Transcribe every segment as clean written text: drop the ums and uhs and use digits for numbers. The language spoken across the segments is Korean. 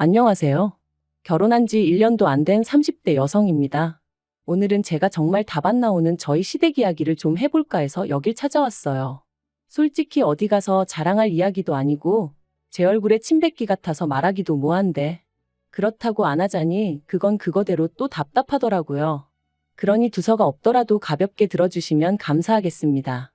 안녕하세요. 결혼한 지 1년도 안 된 30대 여성입니다. 오늘은 제가 정말 답 안 나오는 저희 시댁 이야기를 좀 해볼까 해서 여길 찾아왔어요. 솔직히 어디 가서 자랑할 이야기도 아니고 제 얼굴에 침 뱉기 같아서 말하기도 뭐한데 그렇다고 안 하자니 그건 그거대로 또 답답하더라고요. 그러니 두서가 없더라도 가볍게 들어주시면 감사하겠습니다.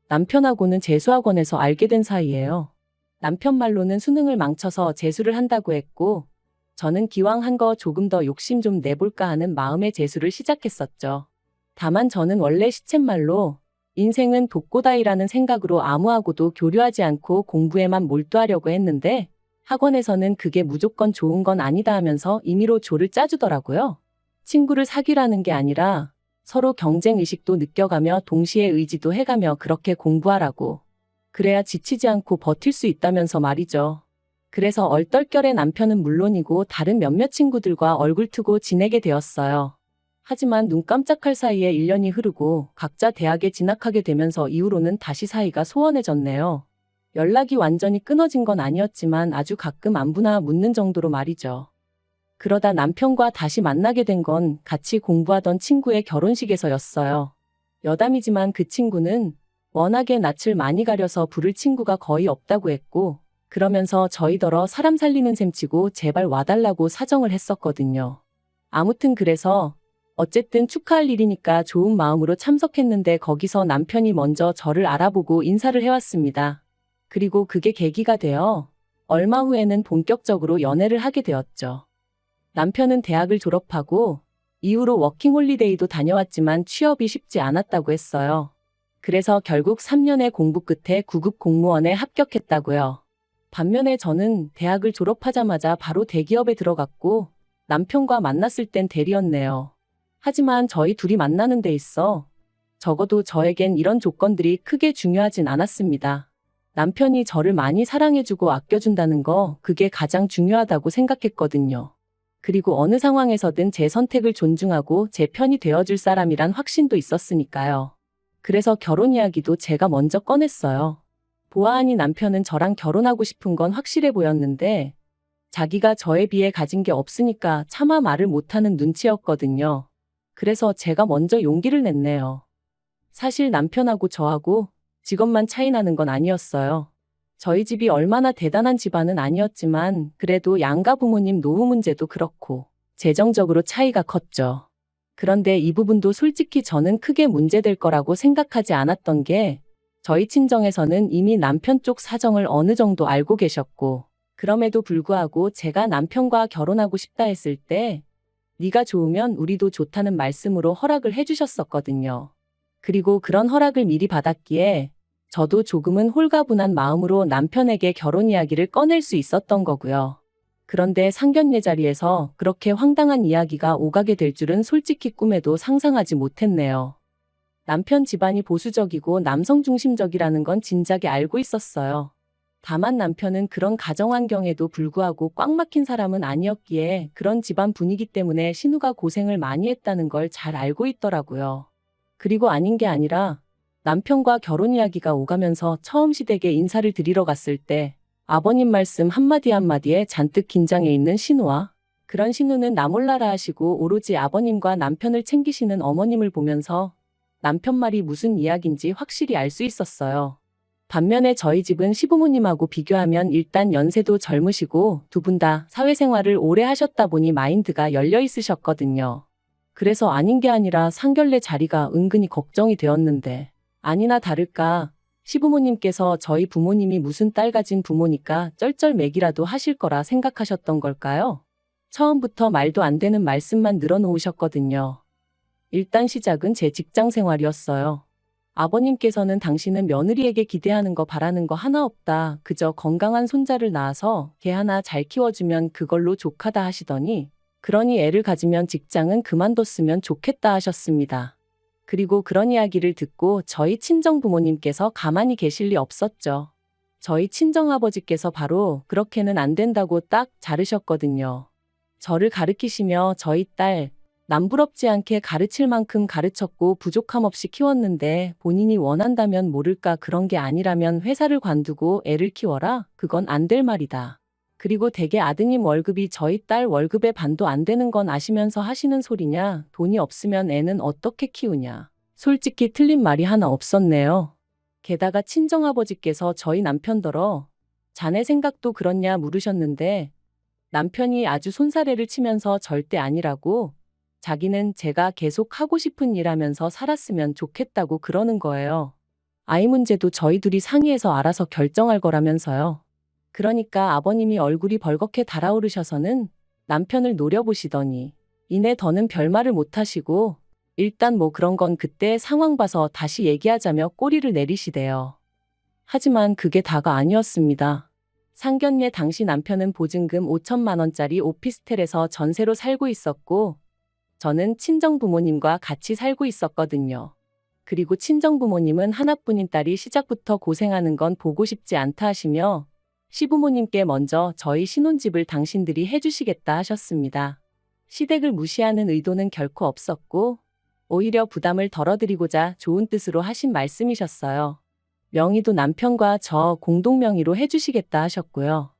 남편하고는 재수학원에서 알게 된 사이예요. 남편 말로는 수능을 망쳐서 재수를 한다고 했고, 저는 기왕 한 거 조금 더 욕심 좀 내볼까 하는 마음에 재수를 시작했었죠. 다만 저는 원래 시쳇말로 인생은 독고다이라는 생각으로 아무하고도 교류하지 않고 공부에만 몰두하려고 했는데, 학원에서는 그게 무조건 좋은 건 아니다 하면서 임의로 조를 짜주더라고요. 친구를 사귀라는 게 아니라 서로 경쟁 의식도 느껴가며 동시에 의지도 해가며 그렇게 공부하라고. 그래야 지치지 않고 버틸 수 있다면서 말이죠. 그래서 얼떨결에 남편은 물론이고 다른 몇몇 친구들과 얼굴 트고 지내게 되었어요. 하지만 눈 깜짝할 사이에 1년이 흐르고 각자 대학에 진학하게 되면서 이후로는 다시 사이가 소원해졌네요. 연락이 완전히 끊어진 건 아니었지만 아주 가끔 안부나 묻는 정도로 말이죠. 그러다 남편과 다시 만나게 된 건 같이 공부하던 친구의 결혼식에서였어요. 여담이지만 그 친구는 워낙에 낯을 많이 가려서 부를 친구가 거의 없다고 했고, 그러면서 저희더러 사람 살리는 셈치고 제발 와달라고 사정을 했었거든요. 아무튼 그래서 어쨌든 축하할 일이니까 좋은 마음으로 참석했는데 거기서 남편이 먼저 저를 알아보고 인사를 해왔습니다. 그리고 그게 계기가 되어 얼마 후에는 본격적으로 연애를 하게 되었죠. 남편은 대학을 졸업하고 이후로 워킹홀리데이도 다녀왔지만 취업이 쉽지 않았다고 했어요. 그래서 결국 3년의 공부 끝에 구급 공무원에 합격했다고요. 반면에 저는 대학을 졸업하자마자 바로 대기업에 들어갔고 남편과 만났을 땐 대리였네요. 하지만 저희 둘이 만나는 데 있어 적어도 저에겐 이런 조건들이 크게 중요하진 않았습니다. 남편이 저를 많이 사랑해주고 아껴준다는 거 그게 가장 중요하다고 생각했거든요. 그리고 어느 상황에서든 제 선택을 존중하고 제 편이 되어줄 사람이란 확신도 있었으니까요. 그래서 결혼 이야기도 제가 먼저 꺼냈어요. 보아하니 남편은 저랑 결혼하고 싶은 건 확실해 보였는데 자기가 저에 비해 가진 게 없으니까 차마 말을 못하는 눈치였거든요. 그래서 제가 먼저 용기를 냈네요. 사실 남편하고 저하고 직업만 차이 나는 건 아니었어요. 저희 집이 얼마나 대단한 집안은 아니었지만 그래도 양가 부모님 노후 문제도 그렇고 재정적으로 차이가 컸죠. 그런데 이 부분도 솔직히 저는 크게 문제될 거라고 생각하지 않았던 게 저희 친정에서는 이미 남편 쪽 사정을 어느 정도 알고 계셨고 그럼에도 불구하고 제가 남편과 결혼하고 싶다 했을 때 네가 좋으면 우리도 좋다는 말씀으로 허락을 해주셨었거든요. 그리고 그런 허락을 미리 받았기에 저도 조금은 홀가분한 마음으로 남편에게 결혼 이야기를 꺼낼 수 있었던 거고요. 그런데 상견례 자리에서 그렇게 황당한 이야기가 오가게 될 줄은 솔직히 꿈에도 상상하지 못했네요. 남편 집안이 보수적이고 남성 중심적이라는 건 진작에 알고 있었어요. 다만 남편은 그런 가정 환경에도 불구하고 꽉 막힌 사람은 아니었기에 그런 집안 분위기 때문에 신우가 고생을 많이 했다는 걸 잘 알고 있더라고요. 그리고 아닌 게 아니라 남편과 결혼 이야기가 오가면서 처음 시댁에 인사를 드리러 갔을 때 아버님 말씀 한마디 한마디에 잔뜩 긴장해 있는 신우와 그런 신우는 나 몰라라 하시고 오로지 아버님과 남편을 챙기시는 어머님을 보면서 남편 말이 무슨 이야기인지 확실히 알 수 있었어요. 반면에 저희 집은 시부모님하고 비교하면 일단 연세도 젊으시고 두 분 다 사회생활을 오래 하셨다 보니 마인드가 열려 있으셨거든요. 그래서 아닌 게 아니라 상견례 자리가 은근히 걱정이 되었는데 아니나 다를까 시부모님께서 저희 부모님이 무슨 딸 가진 부모니까 쩔쩔매기라도 하실 거라 생각하셨던 걸까요? 처음부터 말도 안 되는 말씀만 늘어놓으셨거든요. 일단 시작은 제 직장 생활이었어요. 아버님께서는 당신은 며느리에게 기대하는 거 바라는 거 하나 없다. 그저 건강한 손자를 낳아서 걔 하나 잘 키워주면 그걸로 족하다 하시더니 그러니 애를 가지면 직장은 그만뒀으면 좋겠다 하셨습니다. 그리고 그런 이야기를 듣고 저희 친정 부모님께서 가만히 계실 리 없었죠. 저희 친정아버지께서 바로 그렇게는 안 된다고 딱 자르셨거든요. 저를 가르키시며 저희 딸 남부럽지 않게 가르칠 만큼 가르쳤고 부족함 없이 키웠는데 본인이 원한다면 모를까 그런 게 아니라면 회사를 관두고 애를 키워라? 그건 안 될 말이다. 그리고 대개 아드님 월급이 저희 딸 월급의 반도 안 되는 건 아시면서 하시는 소리냐, 돈이 없으면 애는 어떻게 키우냐. 솔직히 틀린 말이 하나 없었네요. 게다가 친정아버지께서 저희 남편더러 자네 생각도 그렇냐 물으셨는데 남편이 아주 손사래를 치면서 절대 아니라고, 자기는 제가 계속 하고 싶은 일 하면서 살았으면 좋겠다고 그러는 거예요. 아이 문제도 저희 둘이 상의해서 알아서 결정할 거라면서요. 그러니까 아버님이 얼굴이 벌겋게 달아오르셔서는 남편을 노려보시더니 이내 더는 별말을 못하시고 일단 뭐 그런 건 그때 상황 봐서 다시 얘기하자며 꼬리를 내리시대요. 하지만 그게 다가 아니었습니다. 상견례 당시 남편은 보증금 5천만 원짜리 오피스텔에서 전세로 살고 있었고 저는 친정부모님과 같이 살고 있었거든요. 그리고 친정부모님은 하나뿐인 딸이 시작부터 고생하는 건 보고 싶지 않다 하시며 시부모님께 먼저 저희 신혼집을 당신들이 해주시겠다 하셨습니다. 시댁을 무시하는 의도는 결코 없었고 오히려 부담을 덜어드리고자 좋은 뜻으로 하신 말씀이셨어요. 명의도 남편과 저 공동명의로 해주시겠다 하셨고요.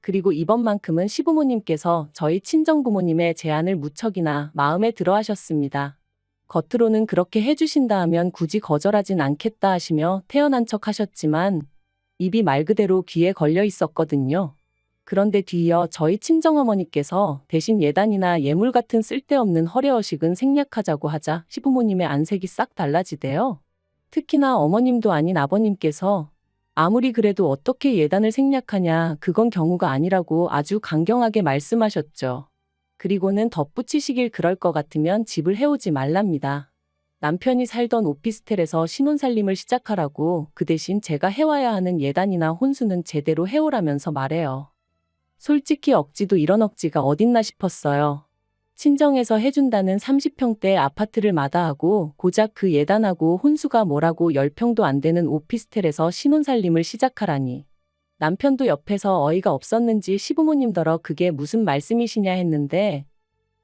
그리고 이번만큼은 시부모님께서 저희 친정부모님의 제안을 무척이나 마음에 들어 하셨습니다. 겉으로는 그렇게 해주신다 하면 굳이 거절하진 않겠다 하시며 태연한 척 하셨지만 입이 말 그대로 귀에 걸려 있었거든요. 그런데 뒤이어 저희 친정어머니께서 대신 예단이나 예물 같은 쓸데없는 허례허식은 생략하자고 하자 시부모님의 안색이 싹 달라지대요. 특히나 어머님도 아닌 아버님께서 아무리 그래도 어떻게 예단을 생략하냐, 그건 경우가 아니라고 아주 강경하게 말씀하셨죠. 그리고는 덧붙이시길 그럴 것 같으면 집을 해오지 말랍니다. 남편이 살던 오피스텔에서 신혼살림을 시작하라고, 그 대신 제가 해와야 하는 예단이나 혼수는 제대로 해오라면서 말해요. 솔직히 억지도 이런 억지가 어딨나 싶었어요. 친정에서 해준다는 30평대 아파트를 마다하고 고작 그 예단하고 혼수가 뭐라고 10평도 안 되는 오피스텔에서 신혼살림을 시작하라니. 남편도 옆에서 어이가 없었는지 시부모님더러 그게 무슨 말씀이시냐 했는데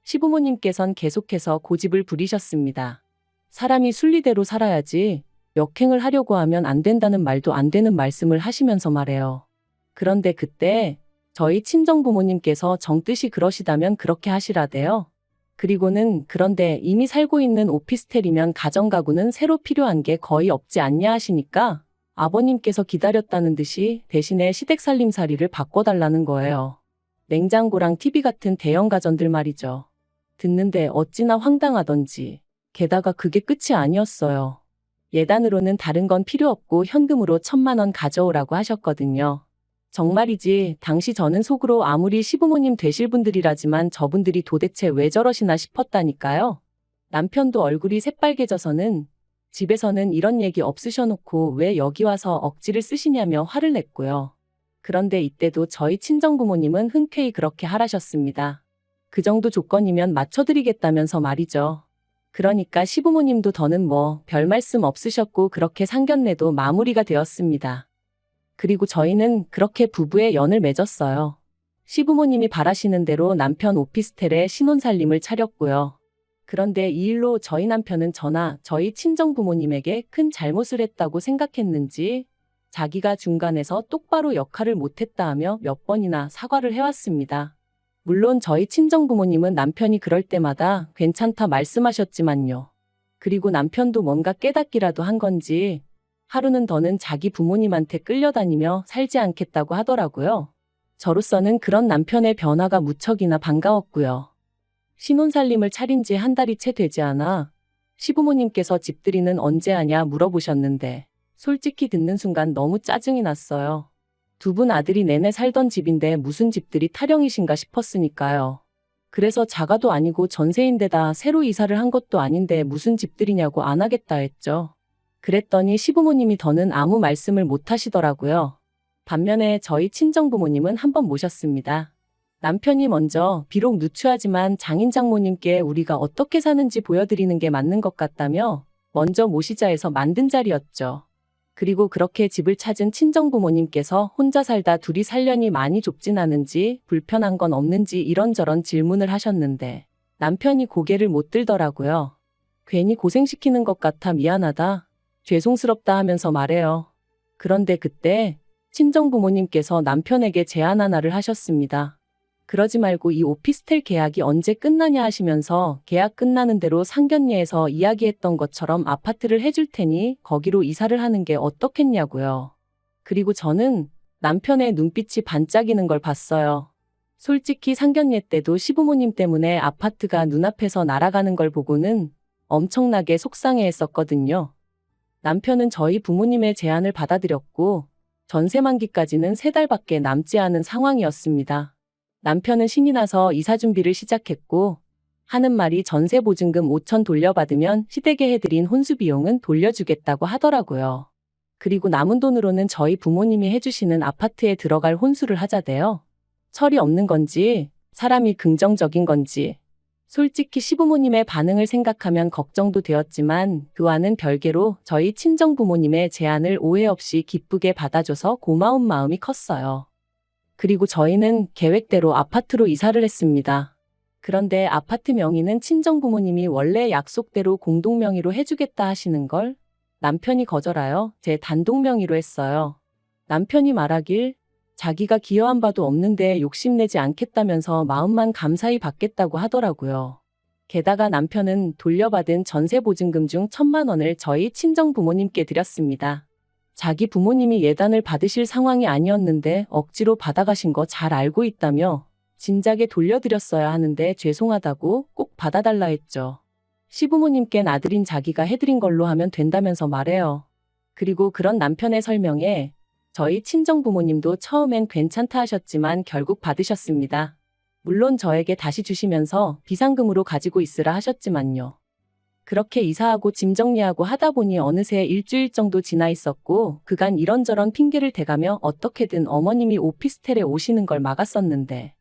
시부모님께선 계속해서 고집을 부리셨습니다. 사람이 순리대로 살아야지 역행을 하려고 하면 안 된다는 말도 안 되는 말씀을 하시면서 말해요. 그런데 그때 저희 친정부모님께서 정뜻이 그러시다면 그렇게 하시라대요. 그리고는 그런데 이미 살고 있는 오피스텔이면 가정가구는 새로 필요한 게 거의 없지 않냐 하시니까 아버님께서 기다렸다는 듯이 대신에 시댁살림살이를 바꿔달라는 거예요. 냉장고랑 TV 같은 대형 가전들 말이죠. 듣는데 어찌나 황당하던지. 게다가 그게 끝이 아니었어요. 예단으로는 다른 건 필요 없고 현금으로 1,000만 원 가져오라고 하셨거든요. 정말이지 당시 저는 속으로 아무리 시부모님 되실 분들이라지만 저분들이 도대체 왜 저러시나 싶었다니까요. 남편도 얼굴이 새빨개져서는 집에서는 이런 얘기 없으셔놓고 왜 여기 와서 억지를 쓰시냐며 화를 냈고요. 그런데 이때도 저희 친정부모님은 흔쾌히 그렇게 하라셨습니다. 그 정도 조건이면 맞춰드리겠다면서 말이죠. 그러니까 시부모님도 더는 뭐 별 말씀 없으셨고 그렇게 상견례도 마무리가 되었습니다. 그리고 저희는 그렇게 부부의 연을 맺었어요. 시부모님이 바라시는 대로 남편 오피스텔에 신혼살림을 차렸고요. 그런데 이 일로 저희 남편은 저나 저희 친정부모님에게 큰 잘못을 했다고 생각했는지 자기가 중간에서 똑바로 역할을 못했다 하며 몇 번이나 사과를 해왔습니다. 물론 저희 친정부모님은 남편이 그럴 때마다 괜찮다 말씀하셨지만요. 그리고 남편도 뭔가 깨닫기라도 한 건지 하루는 더는 자기 부모님한테 끌려다니며 살지 않겠다고 하더라고요. 저로서는 그런 남편의 변화가 무척이나 반가웠고요. 신혼살림을 차린 지 한 달이 채 되지 않아 시부모님께서 집들이는 언제 하냐 물어보셨는데 솔직히 듣는 순간 너무 짜증이 났어요. 두 분 아들이 내내 살던 집인데 무슨 집들이 타령이신가 싶었으니까요. 그래서 자가도 아니고 전세인데다 새로 이사를 한 것도 아닌데 무슨 집들이냐고 안 하겠다 했죠. 그랬더니 시부모님이 더는 아무 말씀을 못 하시더라고요. 반면에 저희 친정부모님은 한번 모셨습니다. 남편이 먼저 비록 누추하지만 장인 장모님께 우리가 어떻게 사는지 보여드리는 게 맞는 것 같다며 먼저 모시자 해서 만든 자리였죠. 그리고 그렇게 집을 찾은 친정부모님께서 혼자 살다 둘이 살려니 많이 좁진 않은지 불편한 건 없는지 이런저런 질문을 하셨는데 남편이 고개를 못 들더라고요. 괜히 고생시키는 것 같아 미안하다, 죄송스럽다 하면서 말해요. 그런데 그때 친정부모님께서 남편에게 제안 하나를 하셨습니다. 그러지 말고 이 오피스텔 계약이 언제 끝나냐 하시면서 계약 끝나는 대로 상견례에서 이야기했던 것처럼 아파트를 해줄 테니 거기로 이사를 하는 게 어떻겠냐고요. 그리고 저는 남편의 눈빛이 반짝이는 걸 봤어요. 솔직히 상견례 때도 시부모님 때문에 아파트가 눈앞에서 날아가는 걸 보고는 엄청나게 속상해했었거든요. 남편은 저희 부모님의 제안을 받아들였고 전세 만기까지는 3달밖에 남지 않은 상황이었습니다. 남편은 신이 나서 이사 준비를 시작했고 하는 말이 전세 보증금 5천 돌려받으면 시댁에 해드린 혼수 비용은 돌려주겠다고 하더라고요. 그리고 남은 돈으로는 저희 부모님이 해주시는 아파트에 들어갈 혼수를 하자대요. 철이 없는 건지 사람이 긍정적인 건지 솔직히 시부모님의 반응을 생각하면 걱정도 되었지만 그와는 별개로 저희 친정부모님의 제안을 오해 없이 기쁘게 받아줘서 고마운 마음이 컸어요. 그리고 저희는 계획대로 아파트로 이사를 했습니다. 그런데 아파트 명의는 친정부모님이 원래 약속대로 공동명의로 해주겠다 하시는 걸 남편이 거절하여 제 단독 명의로 했어요. 남편이 말하길 자기가 기여한 바도 없는데 욕심내지 않겠다면서 마음만 감사히 받겠다고 하더라고요. 게다가 남편은 돌려받은 전세 보증금 중 1,000만 원을 저희 친정부모님께 드렸습니다. 자기 부모님이 예단을 받으실 상황이 아니었는데 억지로 받아가신 거 잘 알고 있다며 진작에 돌려드렸어야 하는데 죄송하다고 꼭 받아달라 했죠. 시부모님껜 아들인 자기가 해드린 걸로 하면 된다면서 말해요. 그리고 그런 남편의 설명에 저희 친정부모님도 처음엔 괜찮다 하셨지만 결국 받으셨습니다. 물론 저에게 다시 주시면서 비상금으로 가지고 있으라 하셨지만요. 그렇게 이사하고 짐 정리하고 하다 보니 어느새 일주일 정도 지나 있었고 그간 이런저런 핑계를 대가며 어떻게든 어머님이 오피스텔에 오시는 걸 막았었는데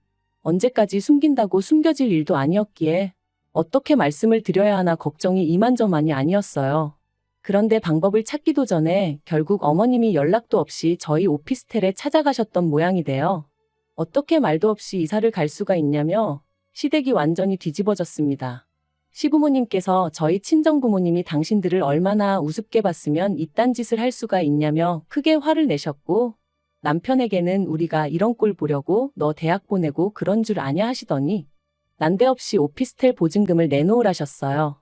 언제까지 숨긴다고 숨겨질 일도 아니었기에 어떻게 말씀을 드려야 하나 걱정이 이만저만이 아니었어요. 그런데 방법을 찾기도 전에 결국 어머님이 연락도 없이 저희 오피스텔에 찾아가셨던 모양이 돼요. 어떻게 말도 없이 이사를 갈 수가 있냐며 시댁이 완전히 뒤집어졌습니다. 시부모님께서 저희 친정부모님이 당신들을 얼마나 우습게 봤으면 이딴 짓을 할 수가 있냐며 크게 화를 내셨고 남편에게는 우리가 이런 꼴 보려고 너 대학 보내고 그런 줄 아냐 하시더니 난데없이 오피스텔 보증금을 내놓으라셨어요.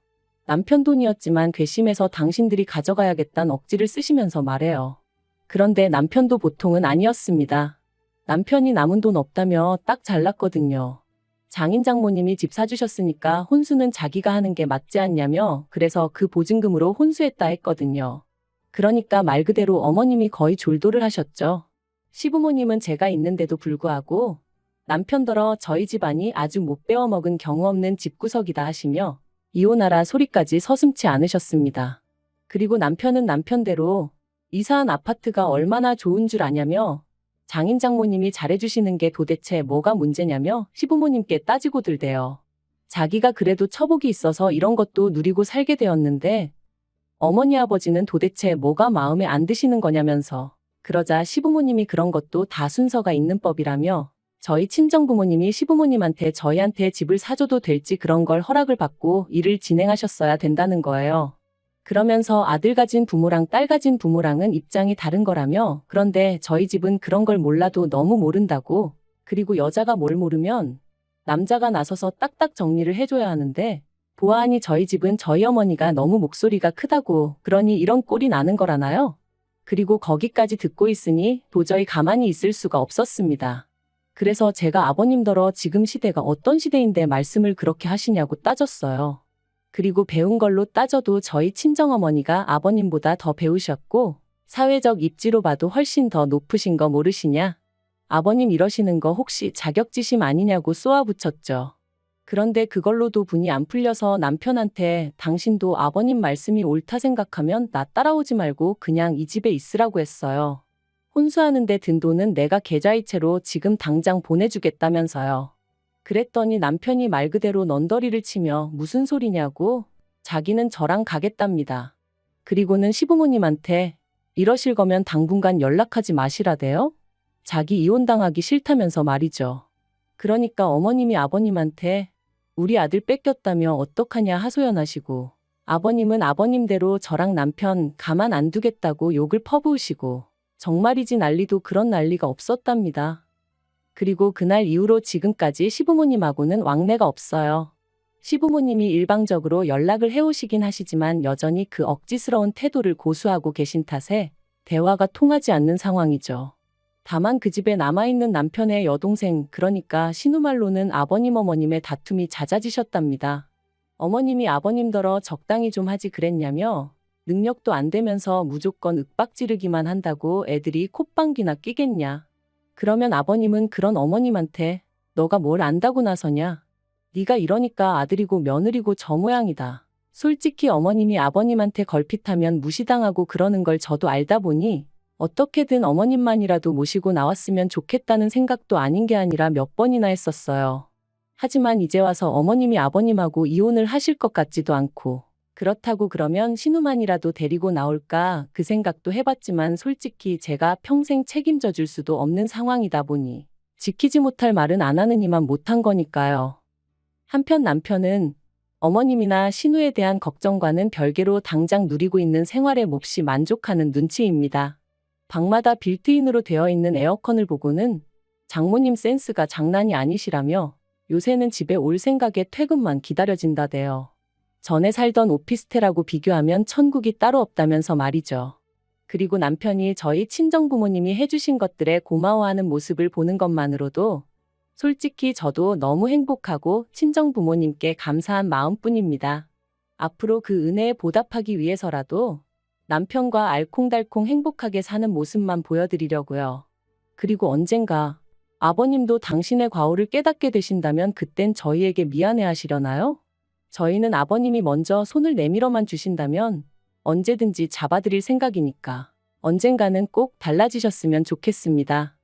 남편 돈이었지만 괘씸해서 당신들이 가져가야겠다는 억지를 쓰시면서 말해요. 그런데 남편도 보통은 아니었습니다. 남편이 남은 돈 없다며 딱 잘났거든요. 장인 장모님이 집 사주셨으니까 혼수는 자기가 하는 게 맞지 않냐며 그래서 그 보증금으로 혼수했다 했거든요. 그러니까 말 그대로 어머님이 거의 졸도를 하셨죠. 시부모님은 제가 있는데도 불구하고 남편더러 저희 집안이 아주 못 배워먹은 경우 없는 집구석이다 하시며 이혼하라 소리까지 서슴지 않으셨습니다. 그리고 남편은 남편대로 이사한 아파트가 얼마나 좋은 줄 아냐며 장인 장모님이 잘해주시는 게 도대체 뭐가 문제냐며 시부모님께 따지고 들대요. 자기가 그래도 처복이 있어서 이런 것도 누리고 살게 되었는데 어머니 아버지는 도대체 뭐가 마음에 안 드시는 거냐면서 그러자 시부모님이 그런 것도 다 순서가 있는 법이라며 저희 친정부모님이 시부모님한테 저희한테 집을 사줘도 될지 그런 걸 허락을 받고 일을 진행하셨어야 된다는 거예요. 그러면서 아들 가진 부모랑 딸 가진 부모랑은 입장이 다른 거라며 그런데 저희 집은 그런 걸 몰라도 너무 모른다고 그리고 여자가 뭘 모르면 남자가 나서서 딱딱 정리를 해줘야 하는데 보아하니 저희 집은 저희 어머니가 너무 목소리가 크다고 그러니 이런 꼴이 나는 거라나요? 그리고 거기까지 듣고 있으니 도저히 가만히 있을 수가 없었습니다. 그래서 제가 아버님더러 지금 시대가 어떤 시대인데 말씀을 그렇게 하시냐고 따졌어요. 그리고 배운 걸로 따져도 저희 친정어머니가 아버님보다 더 배우셨고 사회적 입지로 봐도 훨씬 더 높으신 거 모르시냐? 아버님 이러시는 거 혹시 자격지심 아니냐고 쏘아붙였죠. 그런데 그걸로도 분이 안 풀려서 남편한테 당신도 아버님 말씀이 옳다 생각하면 나 따라오지 말고 그냥 이 집에 있으라고 했어요. 혼수하는데 든 돈은 내가 계좌이체로 지금 당장 보내주겠다면서요. 그랬더니 남편이 말 그대로 넌더리를 치며 무슨 소리냐고 자기는 저랑 가겠답니다. 그리고는 시부모님한테 이러실 거면 당분간 연락하지 마시라대요. 자기 이혼당하기 싫다면서 말이죠. 그러니까 어머님이 아버님한테 우리 아들 뺏겼다며 어떡하냐 하소연하시고 아버님은 아버님대로 저랑 남편 가만 안 두겠다고 욕을 퍼부으시고 정말이지 난리도 그런 난리가 없었답니다. 그리고 그날 이후로 지금까지 시부모님하고는 왕래가 없어요. 시부모님이 일방적으로 연락을 해오시긴 하시지만 여전히 그 억지스러운 태도를 고수하고 계신 탓에 대화가 통하지 않는 상황이죠. 다만 그 집에 남아있는 남편의 여동생, 그러니까 신우말로는 아버님 어머님의 다툼이 잦아지셨답니다. 어머님이 아버님더러 적당히 좀 하지 그랬냐며 능력도 안 되면서 무조건 윽박지르기만 한다고 애들이 콧방귀나 끼겠냐. 그러면 아버님은 그런 어머님한테 너가 뭘 안다고 나서냐. 네가 이러니까 아들이고 며느리고 저 모양이다. 솔직히 어머님이 아버님한테 걸핏하면 무시당하고 그러는 걸 저도 알다 보니 어떻게든 어머님만이라도 모시고 나왔으면 좋겠다는 생각도 아닌 게 아니라 몇 번이나 했었어요. 하지만 이제 와서 어머님이 아버님하고 이혼을 하실 것 같지도 않고 그렇다고 그러면 신우만이라도 데리고 나올까 그 생각도 해봤지만 솔직히 제가 평생 책임져 줄 수도 없는 상황이다 보니 지키지 못할 말은 안 하느니만 못한 거니까요. 한편 남편은 어머님이나 신우에 대한 걱정과는 별개로 당장 누리고 있는 생활에 몹시 만족하는 눈치입니다. 방마다 빌트인으로 되어 있는 에어컨을 보고는 장모님 센스가 장난이 아니시라며 요새는 집에 올 생각에 퇴근만 기다려진다대요. 전에 살던 오피스텔하고 비교하면 천국이 따로 없다면서 말이죠. 그리고 남편이 저희 친정부모님이 해주신 것들에 고마워하는 모습을 보는 것만으로도 솔직히 저도 너무 행복하고 친정부모님께 감사한 마음뿐입니다. 앞으로 그 은혜에 보답하기 위해서라도 남편과 알콩달콩 행복하게 사는 모습만 보여드리려고요. 그리고 언젠가 아버님도 당신의 과오를 깨닫게 되신다면 그땐 저희에게 미안해하시려나요? 저희는 아버님이 먼저 손을 내밀어만 주신다면 언제든지 잡아드릴 생각이니까 언젠가는 꼭 달라지셨으면 좋겠습니다.